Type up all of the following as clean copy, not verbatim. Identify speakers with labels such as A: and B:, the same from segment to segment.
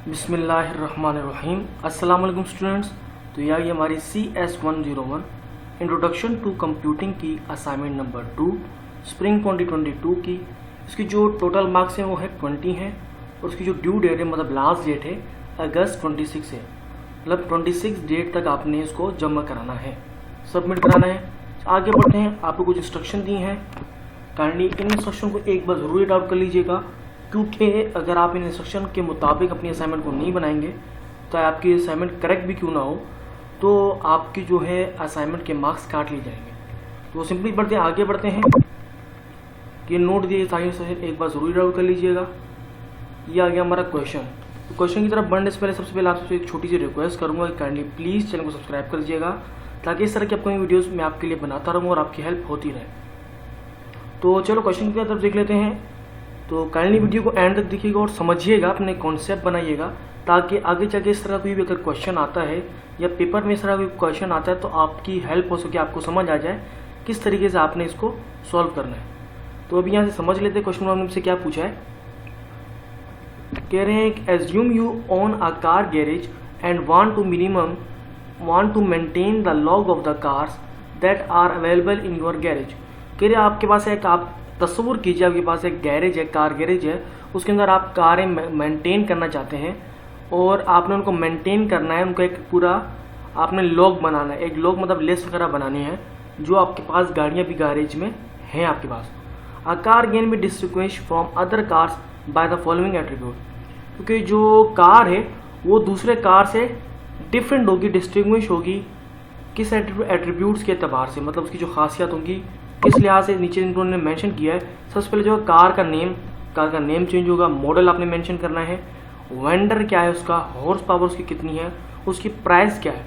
A: बिस्मिल्लाहिर्रहमानिर्रहीम। अस्सलाम वालेकुम स्टूडेंट्स। तो यह ये हमारी CS101 इंट्रोडक्शन टू कंप्यूटिंग की असाइनमेंट नंबर 2 स्प्रिंग 2022 की। इसकी जो टोटल मार्क्स हैं वो है 20 हैं और उसकी जो ड्यू डेट है मतलब लास्ट डेट है अगस्त 26 है। मतलब 26 डेट तक आपने इसको जमा कराना है, सबमिट कराना है। आगे बढ़ते हैं, आपको कुछ इंस्ट्रक्शन दी हैं। काइंडली इन इंस्ट्रक्शन को एक बार ज़रूर रीड आउट कर लीजिएगा, क्योंकि अगर आप इन इंस्ट्रक्शन के मुताबिक अपनी असाइनमेंट को नहीं बनाएंगे तो आपकी असाइनमेंट करेक्ट भी क्यों ना हो तो आपकी जो है असाइनमेंट के मार्क्स काट लिए जाएंगे। तो सिंपली बढ़ते हैं, आगे बढ़ते हैं। ये नोट दिए सारे इंस्ट्रक्शन एक बार ज़रूर रीड आउट कर लीजिएगा। ये आ गया हमारा क्वेश्चन। तो क्वेश्चन की तरफ बढ़ने से पहले सबसे पहले आपसे एक छोटी सी रिक्वेस्ट करूँगा कि काइंडली प्लीज़ चैनल को सब्सक्राइब कर लीजिएगा, ताकि इस तरह की अपकमिंग वीडियोज़ मैं आपके लिए बनाता रहूँ और आपकी हेल्प होती रहे। तो चलो क्वेश्चन की तरफ देख लेते हैं। तो काइंडली वीडियो को एंड तक देखिएगा और समझिएगा, अपने कॉन्सेप्ट बनाइएगा, ताकि आगे जाके इस तरह कोई भी अगर क्वेश्चन आता है या पेपर में इस तरह कोई क्वेश्चन आता है तो आपकी हेल्प हो सके, आपको समझ आ जाए किस तरीके से आपने इसको सॉल्व करना है। तो अभी यहाँ से समझ लेते हैं क्वेश्चन में हमसे क्या पूछा है। कह रहे हैं assume you own a car garage and want to maintain the log of the cars that are available in your garage. कह रहे आपके पास एक, आप तस्वुर कीजिए आपके पास एक गैरेज है, कार गैरेज है, उसके अंदर आप कारें मेंटेन करना चाहते हैं और आपने उनको मेंटेन करना है, उनको एक पूरा आपने लॉग बनाना है, एक लॉग मतलब लिस्ट वगैरह बनानी है जो आपके पास गाड़ियाँ भी गैरेज में हैं आपके पास। A car can be distinguished from other cars by the following attribute. क्योंकि जो कार है वो दूसरे कार से डिफरेंट होगी, डिस्टिंग्विश होगी किस एट्रीब्यूट्स के एतबार से, मतलब उसकी जो खासियत होगी किस लिहाज से नीचे इन्होंने मेंशन किया है। सबसे पहले जो कार का नेम चेंज होगा, मॉडल आपने मेंशन करना है, वेंडर क्या है उसका, हॉर्स पावर उसकी कितनी है, उसकी प्राइस क्या है,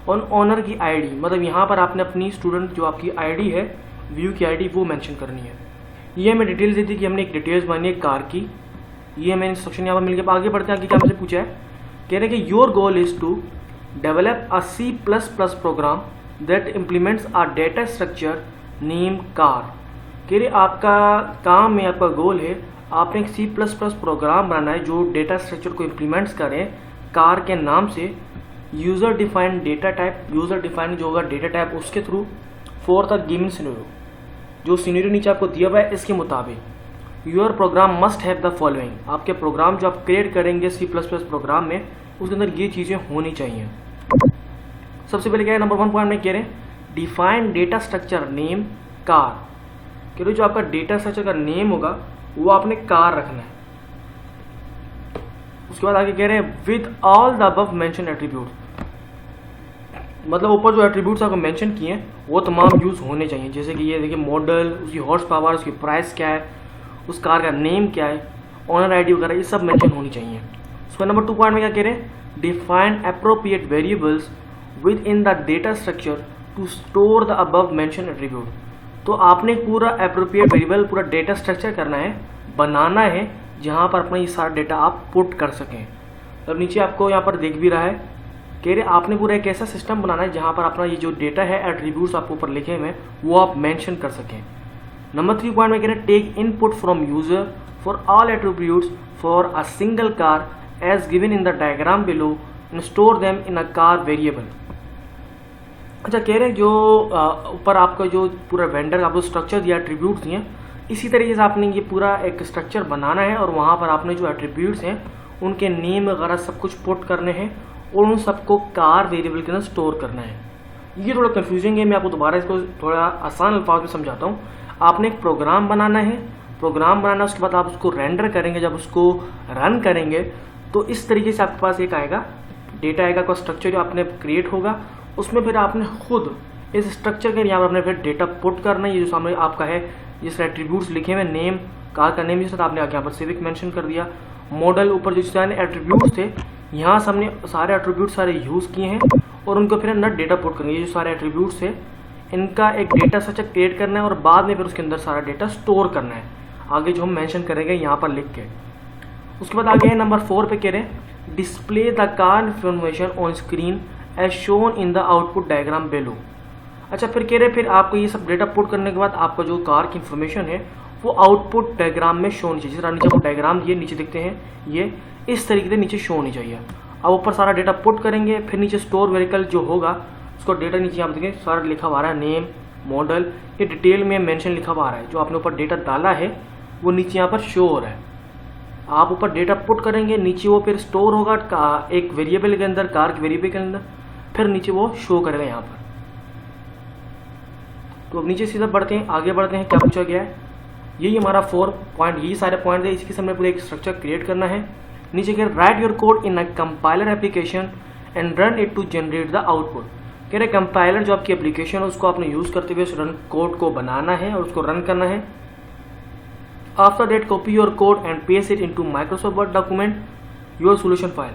A: और ऑनर की आईडी, मतलब यहाँ पर आपने अपनी स्टूडेंट जो आपकी आईडी है, व्यू की आईडी, वो मेंशन करनी है। ये हमें डिटेल्स दी थी कि हमने एक डिटेल्स बनानी है कार की। ये हमें इंस्ट्रक्शन यहाँ पर मिल गया। आगे बढ़ते हैं, आगे क्या हमसे पूछा है। कह रहे हैं कि your goal is to develop a C++ program that implements a data structure name car. कह रहे आपका काम है, आपका गोल है, आपने एक C++ प्रोग्राम बनाना है जो डेटा स्ट्रक्चर को इम्प्लीमेंट्स करें कार के नाम से। User defined data type, user defined जो होगा डेटा टाइप उसके through for the given scenario, जो सिनेरियो नीचे आपको दिया हुआ है इसके मुताबिक। Your program must have the following, आपके प्रोग्राम जो आप क्रिएट करेंगे C++ प्रोग्राम में उसके अंदर ये चीज़ें होनी चाहिए। सबसे पहले क्या है, नंबर 1 पॉइंट में कह रहे हैं define data structure name car. कह रहे जो आपका डेटा स्ट्रक्चर का नेम होगा वो आपने कार रखना है। उसके बाद आगे कह रहे हैं with all the above mentioned attribute, मतलब ऊपर जो एट्रीब्यूट्स आपको मेंशन किए हैं वो तमाम यूज होने चाहिए। जैसे कि ये देखिए मॉडल, उसकी हॉर्स पावर, उसकी प्राइस क्या है, उस कार का नेम क्या है, ऑनर आईडी वगैरह, ये सब मेंशन होनी चाहिए। उसका नंबर 2 पॉइंट में क्या कह रहे हैं define appropriate variables within the data structure to store the above mentioned attribute. तो आपने पूरा अप्रोप्रिएट वेरिएबल, पूरा डेटा स्ट्रक्चर करना है, बनाना है, जहाँ पर अपना ये सारा डेटा आप पुट कर सकें। अब नीचे आपको यहाँ पर देख भी रहा है, कह रहे आपने पूरा एक ऐसा सिस्टम बनाना है जहाँ पर अपना ये जो डेटा है, एट्रीब्यूट्स आपको ऊपर लिखे हुए हैं वो आप मेंशन कर सकें। नंबर 3 पॉइंट में कह रहे हैं take input from user for all attributes for a single car as given in the diagram below and store them in a car variable. अच्छा, कह रहे हैं जो ऊपर आपका जो पूरा वेंडर आपको स्ट्रक्चर दिया, एट्रीब्यूट्स दिए, इसी तरीके से आपने ये पूरा एक स्ट्रक्चर बनाना है और वहाँ पर आपने जो एट्रीब्यूट्स हैं उनके नेम वगैरह सब कुछ पुट करने हैं और उन सबको कार वेरिएबल के अंदर स्टोर करना है। ये थोड़ा कन्फ्यूजिंग है, मैं आपको दोबारा इसको थोड़ा आसान अल्फाज में समझाता हूँ। आपने एक प्रोग्राम बनाना है, प्रोग्राम बनाना, उसके बाद आप उसको रेंडर करेंगे, जब उसको रन करेंगे तो इस तरीके से आपके पास एक आएगा, डेटा आएगा का स्ट्रक्चर जो आपने क्रिएट होगा, उसमें फिर आपने खुद इस स्ट्रक्चर के यहाँ पर अपने फिर डेटा पुट करना है। ये जो सामने आपका है, जिस एट्रीब्यूट्स लिखे हुए, नेम, कार का नेम, जिस आपने यहाँ पर सिविक मेंशन कर दिया, मॉडल, ऊपर जो सारे एट्रीब्यूट्स थे यहाँ से हमने सारे एट्रीब्यूट सारे यूज़ किए हैं और उनको फिर अंदर डेटा पुट करेंगे। ये जो सारे एट्रीब्यूट्स थे इनका एक डेटा स्ट्रक्चर क्रिएट करना है और बाद में फिर उसके अंदर सारा डेटा स्टोर करना है, आगे जो हम मेंशन करेंगे यहाँ पर लिख के। उसके बाद आगे है नंबर 4 पे कह रहे हैं display the car information on screen as shown in the output diagram below. अच्छा, फिर कह रहे फिर आपको ये सब डेटा पुट करने के बाद आपका जो कार की इन्फॉर्मेशन है वो आउटपुट डायग्राम में शो होनी चाहिए। जिस नीचे आपको डायग्राम दिए नीचे देखते हैं, ये इस तरीके से नीचे शो होनी चाहिए। अब ऊपर सारा डेटा पुट करेंगे, फिर नीचे स्टोर वेरिएबल जो होगा उसको डेटा नीचे आप देखें सारा लिखा हुआ है, नेम, मॉडल, ये डिटेल में मेंशन लिखा हुआ है। जो आपने ऊपर डेटा डाला है वो नीचे यहाँ पर शो हो रहा है। आप ऊपर डेटा पुट करेंगे, नीचे वो फिर स्टोर होगा एक वेरिएबल के अंदर, कार के वेरिएबल के अंदर, फिर नीचे वो शो करेगा यहाँ पर। तो अब नीचे सीधा बढ़ते हैं, आगे बढ़ते हैं, क्या पूछा गया है। यही हमारा 4 पॉइंट, यही सारे पॉइंट है। इसी के सामने पूरा एक स्ट्रक्चर क्रिएट करना है। नीचे कह write your code in a compiler application and run it to generate the output. कह रहे कंपाइलर जो आपकी एप्लीकेशन है उसको आपने यूज करते हुए उस रन कोड को बनाना है और उसको रन करना है। After that copy your code and paste it into Microsoft word document your solution file.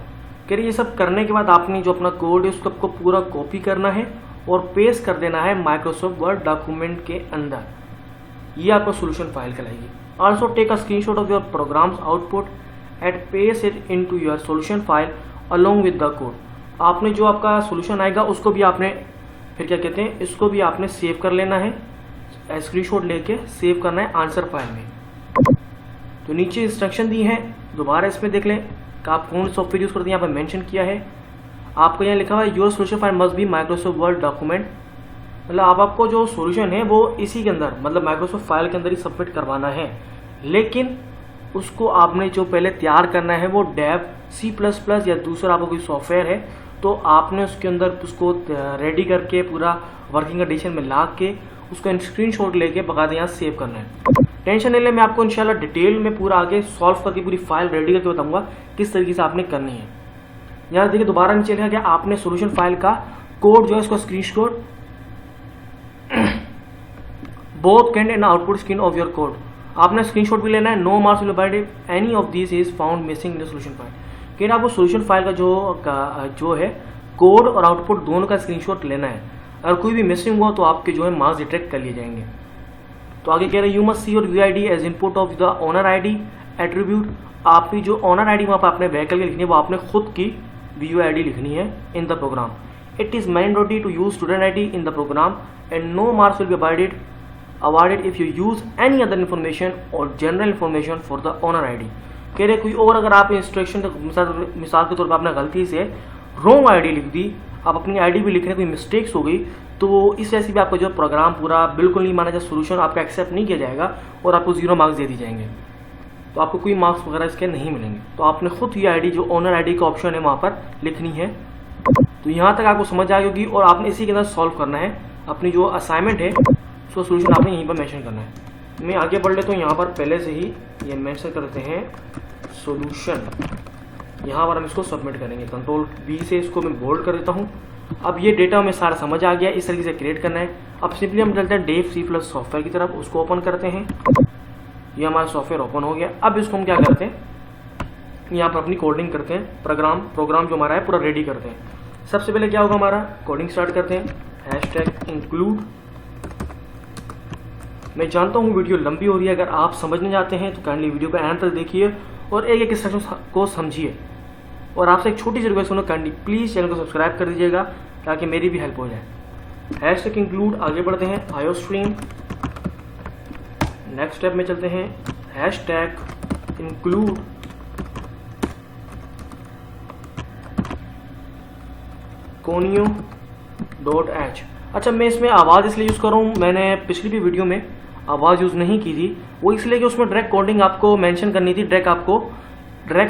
A: कह रही ये सब करने के बाद आपने जो अपना कोड है उसको आपको पूरा कॉपी करना है और पेस्ट कर देना है माइक्रोसॉफ्ट वर्ड डॉक्यूमेंट के अंदर। ये आपका सोल्यूशन फाइल कहलाएगी। Also take a screenshot of your programs output and paste it into your solution file along with the code. आपने जो आपका सोल्यूशन आएगा उसको भी आपने फिर क्या कहते हैं, इसको भी आपने सेव कर लेना है, स्क्रीनशॉट लेके सेव करना है आंसर फाइल में। तो नीचे इंस्ट्रक्शन दी है, दोबारा इसमें देख लें कि आप कौन सॉफ्टवेयर यूज करते हैं। यहाँ पर मेंशन किया है आपको, यहाँ लिखा हुआ है your solution file must be Microsoft word document. मतलब आपको जो सोल्यूशन है वो इसी के अंदर, मतलब माइक्रोसॉफ्ट फाइल के अंदर ही सबमिट करवाना है। लेकिन उसको आपने जो पहले तैयार करना है वो डेव C++ या दूसरा आपको कोई सॉफ्टवेयर है तो आपने उसके अंदर उसको रेडी करके पूरा वर्किंग कंडीशन में ला के उसको स्क्रीनशॉट लेके बकायदा यहाँ सेव करना है। टेंशन नहीं ले, मैं आपको इंशाल्लाह डिटेल में पूरा आगे सॉल्व करके पूरी फाइल रेडी करके बताऊंगा किस तरीके से आपने करनी है। यहाँ देखिए दोबारा नीचे लिखा गया आपने सोल्यूशन फाइल का कोड जो है उसको screenshot both can and output screen of your code. आपने स्क्रीनशॉट भी लेना है। No marks will be any of this is found missing in the solution file. कि आपको सोल्यूशन फाइल का जो है कोड और आउटपुट दोनों का स्क्रीनशॉट लेना है। अगर कोई भी मिसिंग हुआ तो आपके जो है मार्क्स डिटेक्ट कर लिए जाएंगे। तो आगे कह रहे हैं you must see your UID as input of the owner ID attribute. आपकी जो ओनर आईडी वहाँ पर आपने व्हीकल की लिखनी है वो आपने खुद की वीयूआईडी लिखनी है in the program. It is mandatory to use student ID in the program and no marks will be awarded if you use any other information or general information for the owner ID। कह रहे कोई और अगर आप instruction मिसाल के तौर पर आपने गलती से रॉन्ग आईडी लिख दी, आप अपनी आईडी भी लिखने कोई मिस्टेक्स हो गई तो इस वजह से भी आपका जो प्रोग्राम पूरा बिल्कुल नहीं माना जाए, सोल्यूशन आपका एक्सेप्ट नहीं किया जाएगा और आपको 0 मार्क्स दे दिए जाएंगे। तो आपको कोई मार्क्स वगैरह इसके नहीं मिलेंगे। तो आपने खुद ये आईडी जो ओनर आईडी का ऑप्शन है वहाँ पर लिखनी है। तो यहाँ तक आपको समझ आ गई और आपने इसी के अंदर सॉल्व करना है। अपनी जो असाइनमेंट है उसका सोल्यूशन आपने यहीं पर मेंशन करना है। मैं आगे बढ़ लेता हूँ, यहाँ पर पहले से ही ये मेंशन करते हैं सॉल्यूशन। यहाँ पर हम इसको सबमिट करेंगे, कंट्रोल B से इसको मैं बोल्ड कर देता हूँ। अब ये डेटा हमें सारा समझ आ गया, इस तरीके से क्रिएट करना है। अब सिंपली हम चलते हैं डेव C+ सॉफ्टवेयर की तरफ, उसको ओपन करते हैं। ये हमारा सॉफ्टवेयर ओपन हो गया। अब इसको हम क्या करते हैं, यहाँ पर अपनी कोडिंग करते हैं। प्रोग्राम जो हमारा है पूरा रेडी करते हैं। सबसे पहले क्या होगा, हमारा कोडिंग स्टार्ट करते हैं। #include। मैं जानता हूँ वीडियो लंबी हो रही है, अगर आप समझने जाते हैं तो काइंडली वीडियो को एंड तक देखिए और एक एक इंस्ट्रक्शन को समझिए। और आपसे एक छोटी सी रिक्वेस्ट सुनो, काइंडली प्लीज़ चैनल को सब्सक्राइब कर दीजिएगा ताकि मेरी भी हेल्प हो जाए। #include। आगे बढ़ते हैं iostream। नेक्स्ट स्टेप में चलते हैं #include conio.h। अच्छा, मैं इसमें आवाज़ इसलिए यूज़ कर रहा हूँ, मैंने पिछली भी वीडियो में आवाज़ यूज़ नहीं की थी, वो इसलिए कि उसमें डायरेक्ट कोडिंग आपको मेंशन करनी थी, डायरेक्ट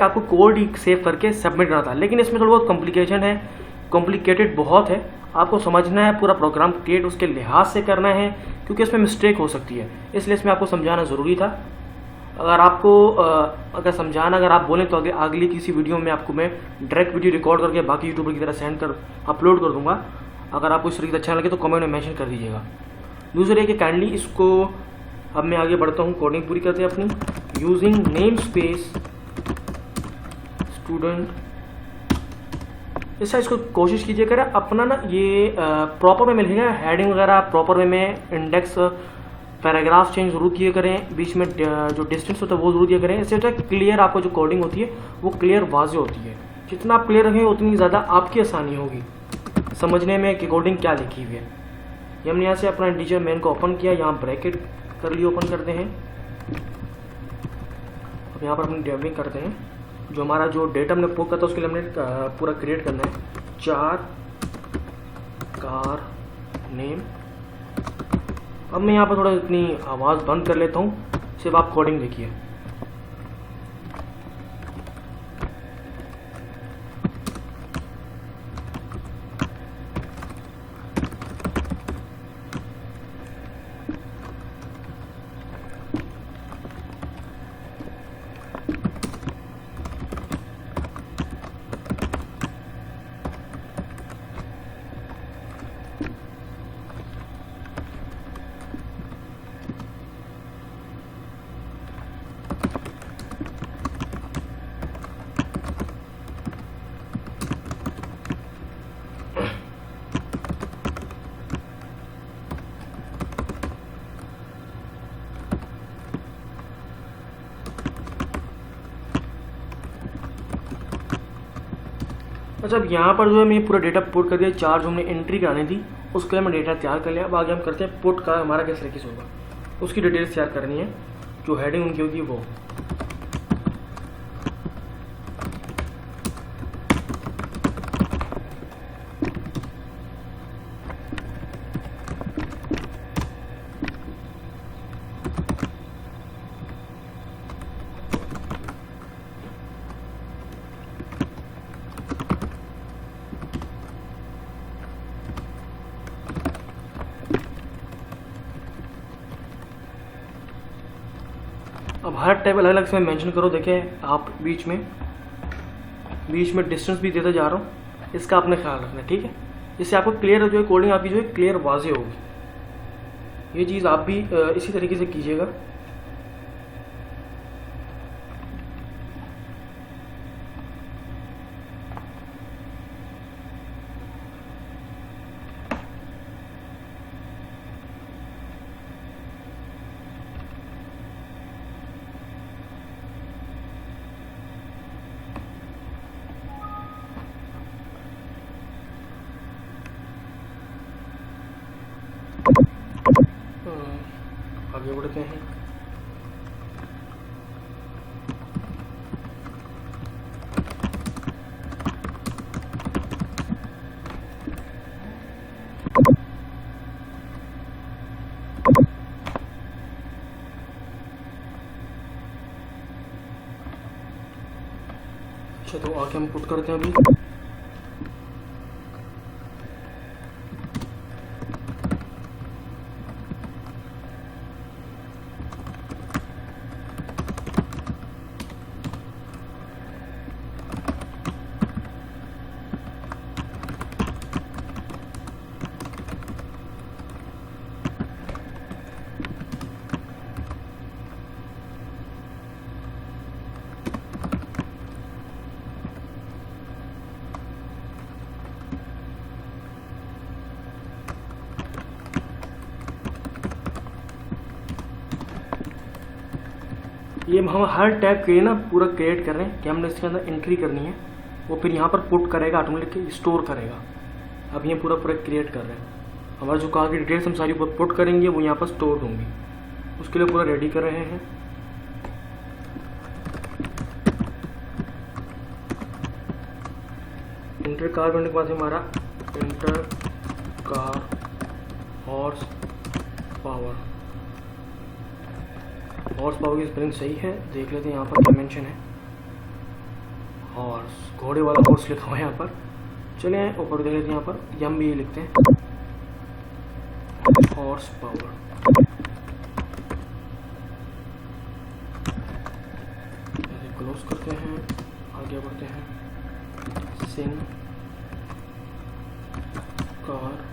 A: आपको कोड ही सेव करके सबमिट करना था। लेकिन इसमें थोड़ा बहुत कॉम्प्लिकेशन है, कॉम्प्लिकेटेड बहुत है, आपको समझना है, पूरा प्रोग्राम क्रिएट उसके लिहाज से करना है क्योंकि इसमें मिस्टेक हो सकती है, इसलिए इसमें आपको समझाना ज़रूरी था। अगर आप बोलें तो अगली किसी वीडियो में आपको मैं डायरेक्ट वीडियो रिकॉर्ड करके बाकी यूट्यूबर की तरह अपलोड कर दूंगा। अगर आपको इस तरीके से अच्छा लगे तो कमेंट में मेंशन कर दीजिएगा। दूसरे कि काइंडली इसको अब मैं आगे बढ़ता हूँ, कोडिंग पूरी करते हैं अपनी। यूजिंग नेम स्पेस स्टूडेंट, इसका इसको कोशिश कीजिए करें अपना ना ये प्रॉपर वे में लिखेगा, हेडिंग वगैरह प्रॉपर वे में, इंडेक्स पैराग्राफ चेंज जरूर किए करें, बीच में जो डिस्टेंस होता है वो जरूर दिया करें। इससे होता है क्लियर, आपको जो कोडिंग होती है वो क्लियर वाज़ेह होती है। जितना आप क्लियर रखेंगे उतनी ज़्यादा आपकी आसानी होगी समझने में कि कोडिंग क्या लिखी हुई है। ये हमने यहाँ से अपना इंटीजर मेन को ओपन किया, यहाँ ब्रैकेट कर लिए, ओपन करते हैं। अब यहाँ पर अपनी डेवलिंग करते हैं। जो हमारा जो डेटा हमने पुट करता है उसके लिए हमने पूरा क्रिएट करना है 4 कार नेम। अब मैं यहाँ पर थोड़ा इतनी आवाज़ बंद कर लेता हूँ, सिर्फ आप कोडिंग देखिए। अच्छा, अब यहाँ पर जो है मैं पूरा डेटा पुट कर दिया। 4 जो हमने एंट्री करानी थी उसके लिए मैं डेटा तैयार कर लिया। अब आगे हम करते हैं पुट का हमारा किस तरीके से होगा, उसकी डिटेल्स तैयार करनी है। जो हेडिंग उनकी होगी वो अब हर टैब अलग अलग से मैं मेंशन करो। देखें आप बीच में डिस्टेंस भी देता जा रहा हूँ, इसका आपने ख्याल रखना है, ठीक है। इससे आपको क्लियर जो है कोडिंग आपकी जो है क्लियर वाज़ेह होगी। ये चीज़ आप भी इसी तरीके से कीजिएगा। आगे बढ़ते हैं। अच्छा, तो आगे हम पुट करते हैं अभी। ये हम हर टैग के लिए ना पूरा क्रिएट कर रहे हैं कि हमने इसके अंदर एंट्री करनी है, वो फिर यहाँ पर पुट करेगा, ऑटोमेटिकली स्टोर करेगा। अब ये पूरा क्रिएट कर रहे हैं। हमारा जो कहा की डिटेल्स हम सारी पुट करेंगे वो यहाँ पर स्टोर होंगी, उसके लिए पूरा रेडी कर रहे हैं। इंटर कार करने के बाद हमारा इंटर कार हॉर्स पावर की स्पेलिंग सही है, देख लेते हैं। यहाँ पर डायमेंशन है हॉर्स, घोड़े वाला हॉर्स लिखा हुआ है यहाँ पर। चलिए ऊपर देख लेते हैं, यहाँ पर यम भी लिखते हैं हॉर्स पावर। क्लोज करते हैं, आगे बढ़ते हैं। सिन कार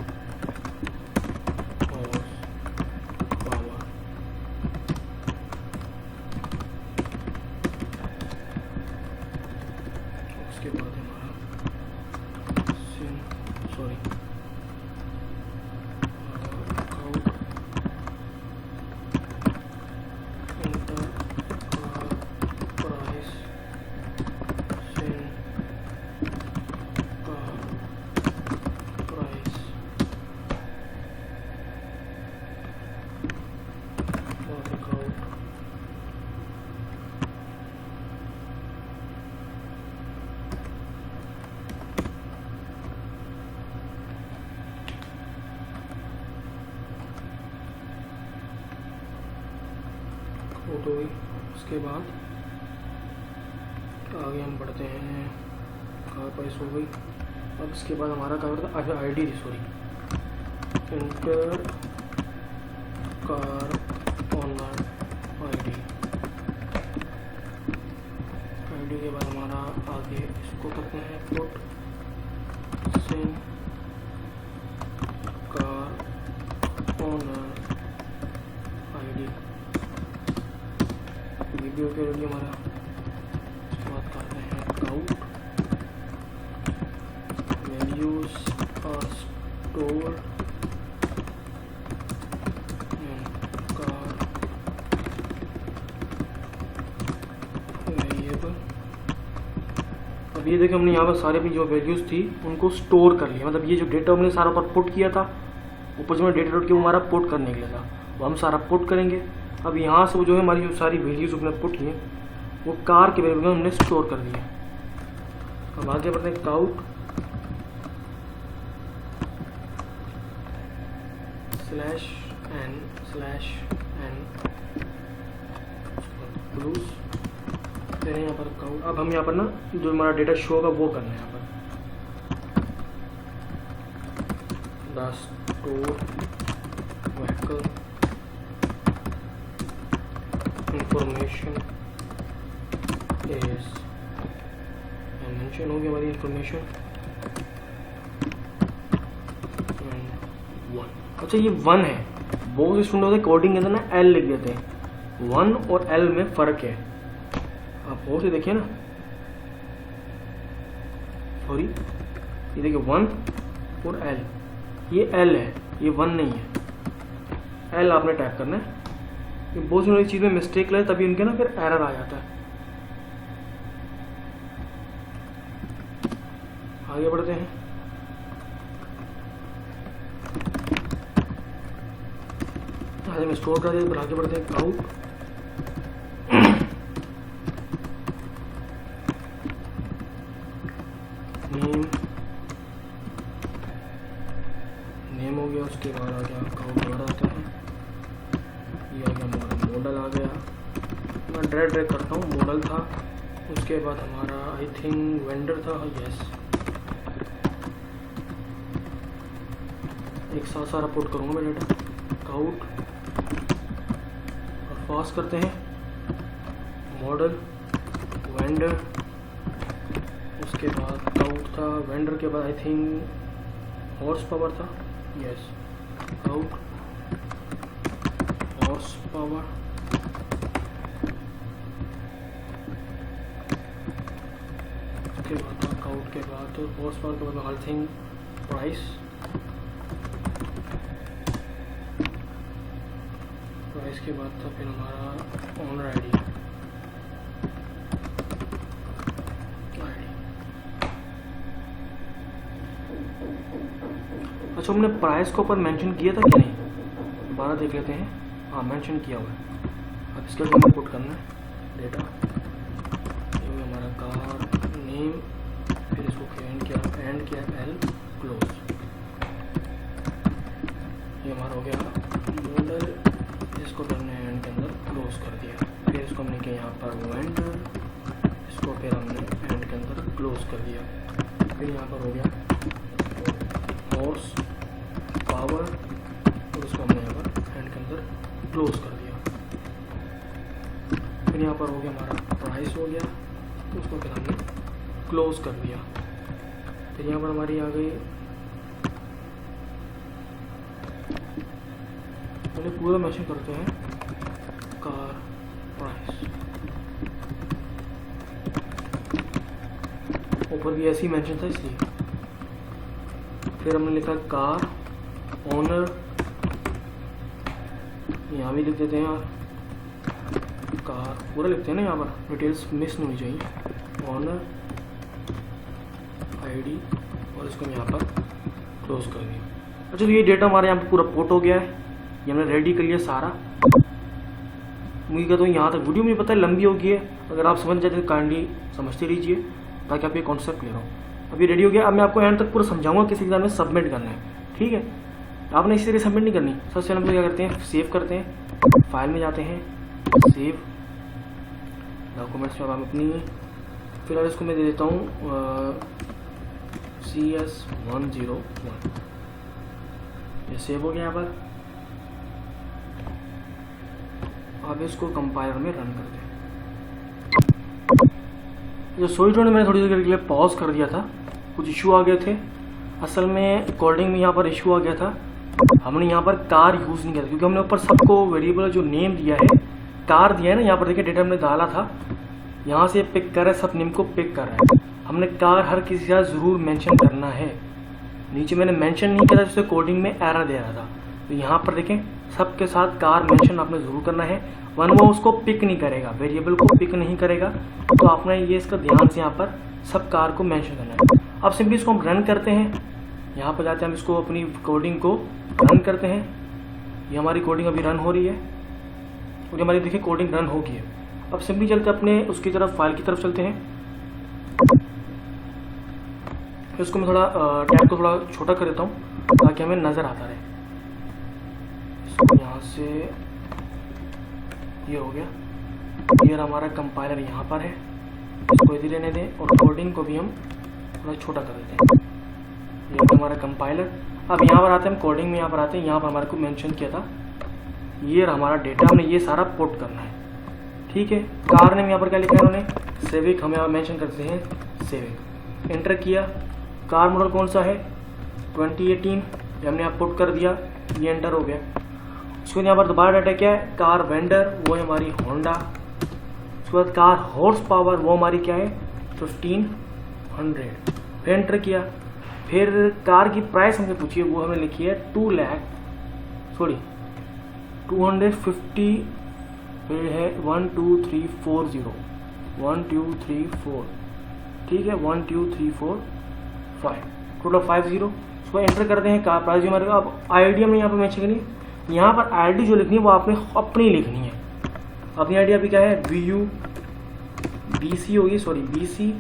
A: बात हो गई। उसके बाद आगे हम बढ़ते हैं, कार प्राइस हो गई। अब इसके बाद हमारा क्या होता है, अच्छा ID sorry, enter car owner ID के बाद हमारा आगे इसको करते हैं पुट सिम कार ओनर ID वीडियो के लिए हमारा। उसके बाद करते हैं cout values are store car variable. अब ये देखिए हमने यहाँ पर सारे भी जो वैल्यूज़ थी उनको स्टोर कर लिया, मतलब ये जो डेटा हमने सारा ऊपर पुट किया था, ऊपर जो डेटा डॉट किया वो हमारा पुट करने के लिए था, वो हम सारा पुट करेंगे। अब यहाँ से वो जो है हमारी जो सारी वैल्यूज़ हमने पुट की वो कार के वैल्यू में हमने स्टोर कर दिया। अब आगे बढ़ते हैं काउट /n क्लूज, फिर यहाँ पर काउट। अब हम यहाँ पर ना जो हमारा डेटा शो होगा वो करना है यहाँ पर the store vehicle information is mention हो गया हमारी इंफॉर्मेशन 1। अच्छा ये 1 है, बहुत से स्टूडेंट होते हैं कोडिंग के अंदर ना L लिख देते हैं, 1 और L में फ़र्क है। आप बहुत से देखिए ना, सॉरी ये देखिए 1 और L, ये L है ये 1 नहीं है, L आपने टाइप करना है। ये बहुत सी चीज़ में मिस्टेक लगे तभी उनके ना फिर एरर आ जाता है। आगे बढ़ते हैं, आगे में स्टोर कर दें, आगे बढ़ते हैं काउट नेम हो गया। उसके बाद आ गया काउट दोबारा आता है, ये आ गया हमारा मॉडल आ गया, मैं ड्रैग करता हूँ, मॉडल था। उसके बाद हमारा आई थिंक वेंडर था, यस, एक साथ सारा पुट करूँगा मैं डेटा, काउट और पास करते हैं मॉडल वेंडर। उसके बाद काउट था, वेंडर के बाद आई थिंक हॉर्स पावर था, यस, काउट हॉर्स पावर। उसके बाद था काउट के बाद हॉर्स पावर के बाद आई थिंक प्राइस, इसके बाद था फिर हमारा ओनर आईडी। अच्छा हमने प्राइस को ऊपर मेंशन किया था कि नहीं, दोबारा देख लेते हैं। हाँ मेंशन किया हुआ है। अब इसके बाद पुट करना है डेटा, ये हमारा कार नेम, फिर इसको एंड किया L क्लोज, ये हमारा हो गया मॉडल, इसको हमने एंड के अंदर क्लोज कर दिया। फिर इसको हमने किया यहाँ पर वेंडर, इसको फिर हमने एंड के अंदर क्लोज कर दिया। फिर यहाँ पर हो गया हॉर्स पावर, और इसको हमने यहाँ पर एंड के अंदर क्लोज कर दिया। फिर यहाँ पर हो गया हमारा प्राइस हो गया, तो उसको फिर हमने क्लोज कर दिया। फिर यहाँ पर हमारी आ गई, पहले पूरा मैचिंग करते हैं कार प्राइस, ऊपर भी ऐसी मेंशन था इसलिए। फिर हमने लिखा कार ओनर, यहाँ भी लिख देते हैं यार, कार पूरा लिखते हैं ना, यहाँ पर डिटेल्स मिस नहीं होनी चाहिए। ओनर आईडी, और इसको यहाँ पर क्लोज कर दिया। अच्छा तो ये डेटा हमारे यहाँ पर पूरा पोर्ट हो गया है, ये हमने रेडी कर लिया सारा। मुझे कहता हूँ यहाँ तक वीडियो मुझे पता है लंबी होगी है, अगर आप समझ जाते तो काइंडली समझते लीजिए ताकि आप ये कॉन्सेप्ट ले रहा हूँ। अभी रेडी हो गया, अब मैं आपको एंड तक पूरा समझाऊंगा किस एग्जाम में सबमिट करना है, ठीक है। आपने इसी तरह सबमिट नहीं करनी। सबसे पहले हम क्या करते हैं, सेव करते हैं, फाइल में जाते हैं, सेव, डॉक्यूमेंट्स में अब हम अपनी फिलहाल इसको मैं दे देता हूँ CS101। ये सेव हो गया यहाँ पर। अब इसको कंपाइलर में रन कर दें। जो सोई मैंने थोड़ी देर के लिए पॉज कर दिया था, कुछ इशू आ गए थे। असल में कोडिंग में यहाँ पर इशू आ गया था, हमने यहाँ पर कार यूज़ नहीं किया था क्योंकि हमने ऊपर सबको वेरिएबल जो नेम दिया है, कार दिया है ना, यहाँ पर देखिए डेटा हमने डाला था, यहाँ से पिक कर रहा है, सब नेम को पिक कर रहा है। हमने कार हर किसी का ज़रूर मेंशन करना है। नीचे मैंने मेंशन नहीं किया था जिससे कोडिंग में एरर दे रहा था, तो यहाँ पर देखें सबके साथ कार मेंशन आपने ज़रूर करना है, वन वो उसको पिक नहीं करेगा, वेरिएबल को पिक नहीं करेगा। तो आपने ये इसका ध्यान से यहाँ पर सब कार को मेंशन करना है। अब सिंपली इसको हम रन करते हैं, यहाँ पर जाते हैं, हम इसको अपनी कोडिंग को रन करते हैं। ये हमारी कोडिंग अभी रन हो रही है और हमारी देखिए कोडिंग रन हो गई है। अब सिंपली चलते अपने उसकी तरफ, फाइल की तरफ चलते हैं। इसको मैं थोड़ा टैब को थोड़ा छोटा कर देता हूँ ताकि हमें नज़र आता रहे। इसको यहाँ से ये हो गया, ये हमारा कंपाइलर यहाँ पर है, इसको इधर रहने दें और कोडिंग को भी हम थोड़ा छोटा कर देते हैं। ये हमारा कंपाइलर। अब यहाँ पर आते हैं हम कोडिंग में, यहाँ पर आते हैं, यहाँ पर हमारे को मेंशन किया था, ये हमारा डेटा, हमने ये सारा पुट करना है। ठीक है, कार नेम यहाँ पर क्या लिखा है उन्होंने, सेविक, हम यहाँ मेंशन करते हैं सेविक। एंटर किया, कार मॉडल कौन सा है 2018, हमने यहाँ पुट कर दिया, ये एंटर हो गया। उसके बाद यहाँ पर दोबारा डाटा क्या है, कार वेंडर वो है हमारी होंडा। उसके बाद कार हॉर्स पावर वो हमारी क्या है 1500, फिर एंटर किया। फिर कार की प्राइस हमसे पूछी है, वो हमने लिखी है 250, फिर है 12340, 12345, ठीक है 12345, टोटल 50। उसको एंटर करते हैं, कार प्राइस हमारे। अब आईडी हमने यहाँ पर मेंशन करनी, यहाँ पर आईडी जो लिखनी है वो आपने अपनी लिखनी है। अपनी आईडी अभी क्या है BC होगी, सॉरी BC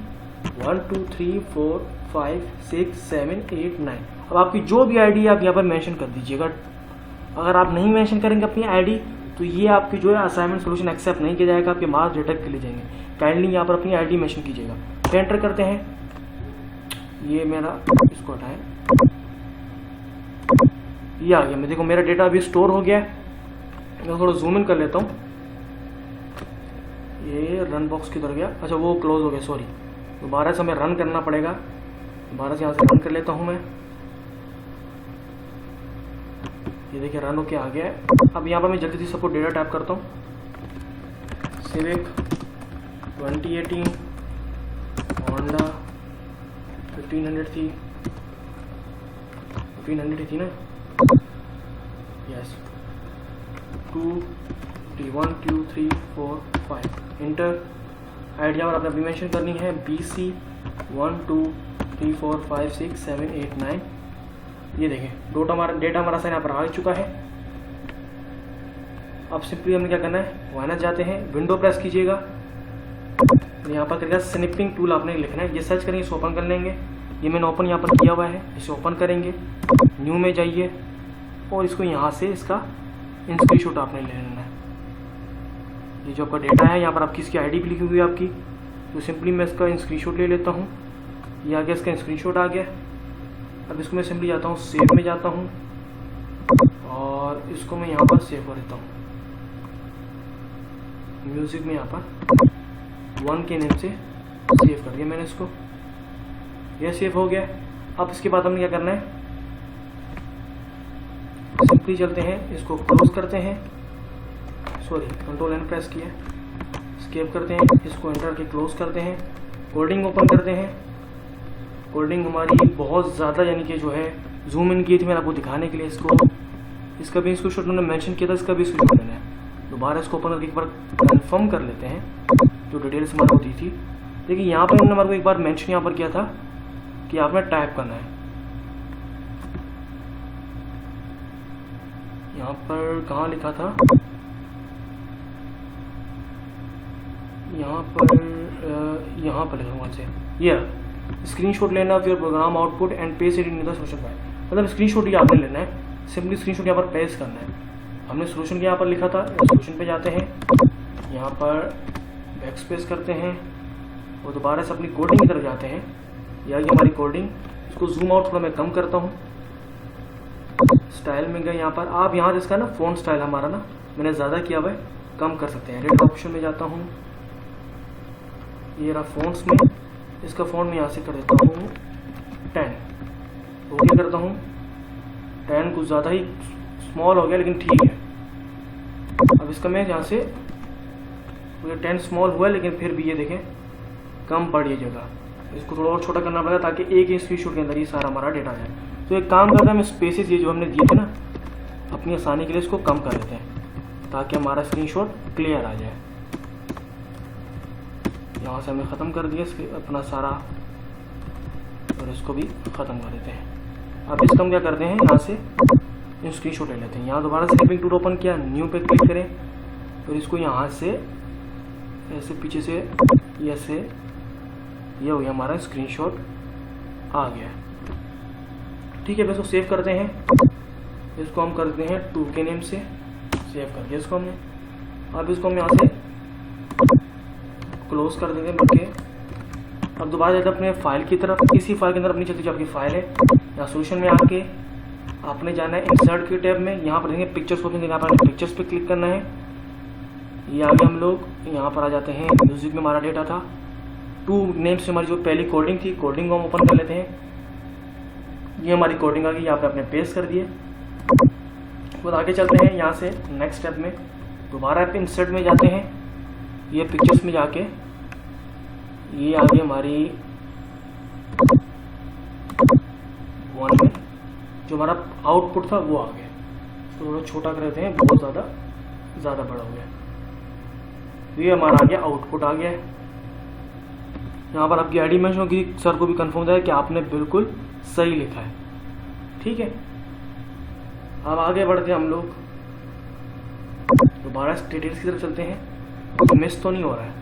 A: 1 2 3 4 5 6 7 8 9। अब आपकी जो भी आईडी आप यहाँ पर मेंशन कर दीजिएगा। अगर आप नहीं मेंशन करेंगे अपनी आईडी तो ये आपकी जो है असाइनमेंट सोल्यूशन एक्सेप्ट नहीं किया जाएगा, आपके मार्क्स डिडक्ट कर लिए जाएंगे। काइंडली यहाँ पर अपनी आईडी मेंशन कीजिएगा। फिर एंटर करते हैं, ये मेरा, इसको हटाएं, ये आ गया। मैं देखो मेरा डेटा अभी स्टोर हो गया है। मैं थोड़ा जूम इन कर लेता हूँ, ये रन बॉक्स किधर गया, अच्छा वो क्लोज हो गया, सॉरी। दोबारा से हमें रन करना पड़ेगा, दोबारा से यहाँ से रन कर लेता हूँ मैं। ये देखिए रन होके आ गया है। अब यहाँ पर मैं जल्दी से सबको डेटा टैप करता हूँ। सिविक 2018, होंडा 1500 थी, 1500 थी ना, यस 2 1 2 3 4 5, इंटर। आईडी पर आपने मेंशन करनी है BC 1 2 3 4 5 6 7 8 9। ये देखें डेटा हमारा साइन यहाँ पर आ चुका है। अब सिंपली हमें क्या करना है, वाइनस जाते हैं, विंडो प्रेस कीजिएगा, यहाँ पर करेगा स्निपिंग टूल आपने लिखना है, ये सर्च करेंगे, इसे ओपन कर लेंगे। ये मैंने ओपन यहाँ पर किया हुआ है, इसे ओपन करेंगे, न्यू में जाइए और इसको यहाँ से इसका स्क्रीनशॉट आपने ले लेना है। ये जो आपका डेटा है, यहाँ पर आपकी इसकी आईडी भी लिखी हुई है आपकी, तो सिंपली मैं इसका स्क्रीनशॉट ले लेता हूँ। ये आ गया, इसका स्क्रीनशॉट आ गया। अब इसको मैं सिंपली जाता हूँ, सेव में जाता हूँ और इसको मैं यहाँ पर सेव कर देता हूँ, म्यूज़िक में यहाँ पर 1 के नेम से सेव कर दिया मैंने इसको। यह सेव हो गया। अब इसके बाद हमने क्या करना है, सिंपली चलते हैं, इसको क्लोज करते हैं, सॉरी कंट्रोल एन प्रेस किया, स्केप करते हैं, इसको एंटर के क्लोज करते हैं, कोडिंग ओपन करते हैं। कोडिंग हमारी बहुत ज़्यादा यानी कि जो है जूम इन की थी मैंने आपको दिखाने के लिए। इसका भी स्क्रीनशॉट मैंने मेंशन किया था, इसका भी स्क्रीनशॉट लेना है। दोबारा इसको ओपन करके एक बार कंफर्म कर लेते हैं जो डिटेल्स हमारी होती थी। देखिए यहाँ पर उन्होंने हमारे को एक बार मेंशन यहाँ पर किया था कि आपने टाइप करना है। यहाँ पर कहाँ लिखा था, यहाँ पर लिखा वहाँ से, ये स्क्रीनशॉट लेना of your program output and paste it in the solution file. मतलब स्क्रीनशॉट ही आपने लेना है, सिंपली स्क्रीनशॉट यहाँ पर पेस्ट करना है। हमने सोल्यूशन के यहाँ पर लिखा था, सोल्यूशन पे जाते हैं, यहाँ पर बैक स्पेस करते हैं और दोबारा से अपनी कोडिंग की तरफ जाते हैं। या ये हमारी कोडिंग, इसको जूम आउट थोड़ा मैं कम करता हूँ। स्टाइल में गए यहाँ पर, आप यहाँ जिसका ना फ़ॉन्ट स्टाइल हमारा ना मैंने ज़्यादा किया हुआ है, कम कर सकते हैं। रेड ऑप्शन में जाता हूँ, ये रहा फ़ॉन्ट्स में, इसका फ़ॉन्ट मैं यहाँ से कर देता हूँ 10। ओके करता हूँ, 10 कुछ ज़्यादा ही स्मॉल हो गया लेकिन ठीक है। अब इसका मैं यहाँ से 10 स्मॉल हुआ है लेकिन फिर भी ये देखें कम पड़ ये जगह, इसको थोड़ा और छोटा करना पड़ेगा ताकि एक ही स्क्रीनशॉट के अंदर ये सारा हमारा डेटा आ जाए। तो एक काम करते हैं, हम स्पेसेस ये जो हमने दिए थे ना अपनी आसानी के लिए इसको कम कर देते हैं ताकि हमारा स्क्रीनशॉट क्लियर आ जाए। यहाँ से हमने ख़त्म कर दिया इसके अपना सारा और इसको भी ख़त्म कर देते हैं। अब इसका हम क्या करते हैं, यहाँ से स्क्रीनशॉट ले लेते हैं। यहाँ दोबारा से क्लिपिंग टूल ओपन किया, न्यू पे क्लिक करें और इसको यहाँ से ऐसे पीछे से ऐसे ये हो गया हमारा स्क्रीनशॉट आ गया। ठीक है, बस इसको सेव करते हैं। इसको हम करते हैं 2 के नेम से सेव कर दिया इसको हमने। अब इसको हम यहाँ से क्लोज कर देंगे बल्कि। अब दोबारा जाते हैं अपने फाइल की तरफ। इसी फाइल के अंदर अपनी चलती जो आपकी फाइल है, या सोल्यूशन में आके आपने जाना है इंसर्ट के टैब में, यहाँ पर देंगे पिक्चर्स को, यहाँ पर पिक्चर्स पे क्लिक करना है। ये आगे हम लोग यहाँ पर आ जाते हैं, म्यूजिक में हमारा डेटा था 2 नेम से हमारी जो पहली कोडिंग थी, कोडिंग को हम ओपन कर लेते हैं। ये हमारी कोडिंग आ गई, यहाँ पे आपने पेस्ट कर दिए। फिर आगे चलते हैं, यहाँ से नेक्स्ट स्टेप में दोबारा आप इंसर्ट में जाते हैं, ये पिक्चर्स में जाके ये आगे हमारी 1 में जो हमारा आउटपुट था वो आ गया। तो थोड़ा छोटा कर देते हैं, बहुत ज़्यादा बड़ा हो गया। तो ये हमारा आ गया, आउटपुट आ गया है। यहाँ पर आपकी आईडी मेंशन होगी, सर को भी कंफर्म है कि आपने बिल्कुल सही लिखा है। ठीक है, अब आगे बढ़ते हैं हम लोग, दोबारा स्टेटस की तरफ चलते हैं। तो मिस तो नहीं हो रहा है,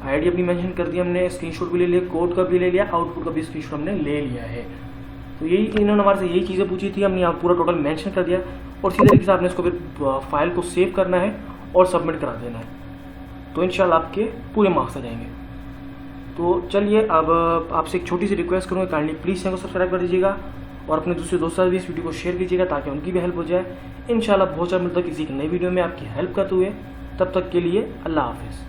A: आईडी अपनी मेंशन कर दी हमने, स्क्रीनशॉट भी ले लिया, कोड का भी ले लिया, आउटपुट का भी स्क्रीनशॉट हमने ले लिया है। तो यही इन्होंने हमारे से यही चीज़ें पूछी थी, हमने यहाँ पूरा टोटल मेंशन कर दिया और इसी तरीके से आपने इसको फिर फाइल को सेव करना है और सबमिट करा देना है। तो इंशाल्लाह आपके पूरे मार्क्स आ जाएंगे। तो चलिए, अब आपसे एक छोटी सी रिक्वेस्ट करूँगा, काइंडली प्लीज़ चैनल को सब्सक्राइब कर दीजिएगा और अपने दूसरे दोस्तों भी इस वीडियो को शेयर कीजिएगा ताकि उनकी भी हेल्प हो जाए। इंशाल्लाह बहुत जल्द मिलता है किसी नई वीडियो में आपकी हेल्प करते हुए। तब तक के लिए अल्लाह हाफिज़।